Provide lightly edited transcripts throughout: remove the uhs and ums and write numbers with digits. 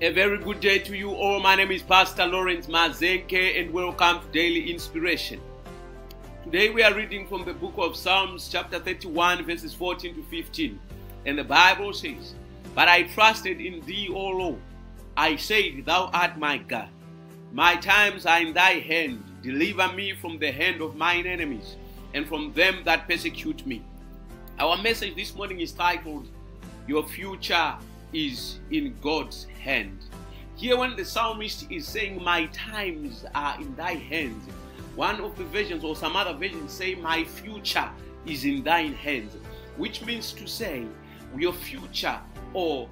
A very good day to you all. My name is Pastor Lawrence Mazenge and welcome to Daily Inspiration. Today we are reading from the book of Psalms chapter 31 verses 14 to 15. And the Bible says, "But I trusted in thee, O Lord. I said, thou art my God. My times are in thy hand. Deliver me from the hand of mine enemies and from them that persecute me." Our message this morning is titled, "Your future is in God's hand." Here when the psalmist is saying, "My times are in thy hands," one of the versions or some other versions say, "My future is in thine hands," which means to say your future or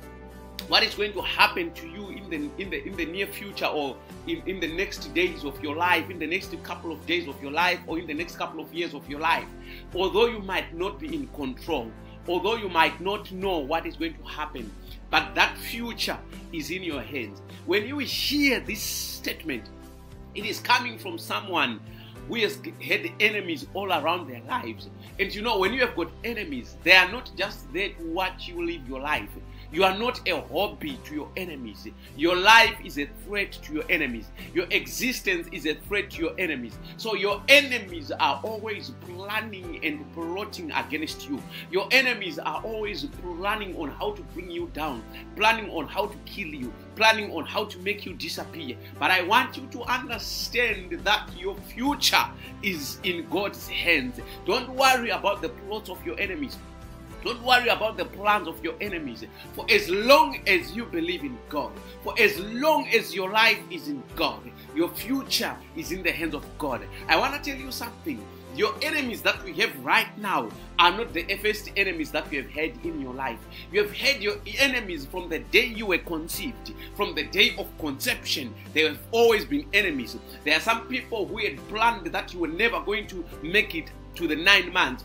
what is going to happen to you in the near future or in the next days of your life, in the next couple of days of your life, or in the next couple of years of your life. Although you might not be in control, although you might not know what is going to happen, but that future is in your hands. When you hear this statement, it is coming from someone who has had enemies all around their lives. And you know, when you have got enemies, they are not just there to watch you live your life. You are not a hobby to your enemies. Your life is a threat to your enemies. Your existence is a threat to your enemies. So your enemies are always planning and plotting against you. Your enemies are always planning on how to bring you down, planning on how to kill you, planning on how to make you disappear. But I want you to understand that your future is in God's hands. Don't worry about the plots of your enemies. Don't worry about the plans of your enemies. For as long as you believe in God, for as long as your life is in God, your future is in the hands of God. I want to tell you something. Your enemies that we have right now are not the first enemies that you have had in your life. You have had your enemies from the day you were conceived, from the day of conception. They have always been enemies. There are some people who had planned that you were never going to make it to the 9 months,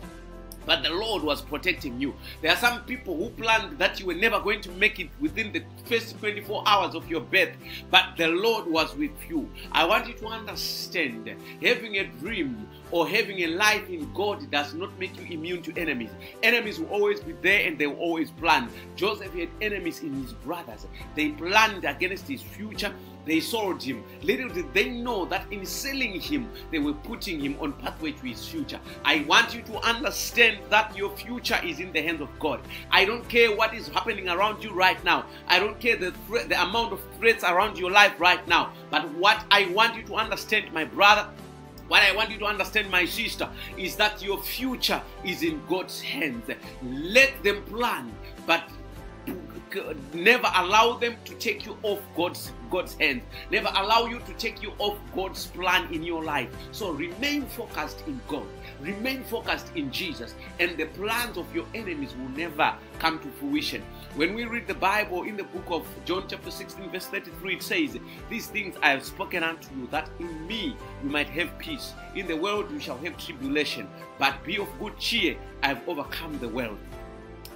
but the Lord was protecting you. There are some people who planned that you were never going to make it within the first 24 hours of your birth, but the Lord was with you. I want you to understand, having a dream or having a life in God does not make you immune to enemies. Enemies will always be there and they will always plan. Joseph had enemies in his brothers. They planned against his future. They sold him. Little did they know that in selling him, they were putting him on pathway to his future. I want you to understand that your future is in the hands of God. I don't care what is happening around you right now. I don't care the amount of threats around your life right now. But what I want you to understand, my brother, what I want you to understand, my sister, is that your future is in God's hands. Let them plan, but never allow them to take you off God's hands. Never allow you to take you off God's plan in your life. So remain focused in God. Remain focused in Jesus, and the plans of your enemies will never come to fruition. When we read the Bible in the book of John chapter 16 verse 33, it says, "These things I have spoken unto you, that in me you might have peace. In the world you shall have tribulation, but be of good cheer, I have overcome the world."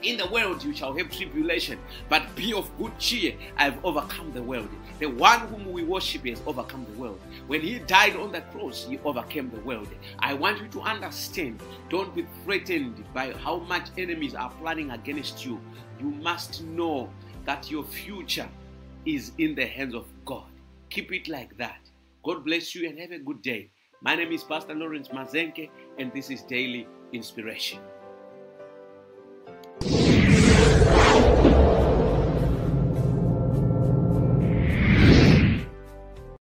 In the world you shall have tribulation, but be of good cheer, I have overcome the world. The one whom we worship has overcome the world. When he died on the cross, he overcame the world. I want you to understand, don't be threatened by how much enemies are planning against you. You must know that your future is in the hands of God. Keep it like that. God bless you and have a good day. My name is Pastor Lawrence Mazenge, and this is Daily Inspiration.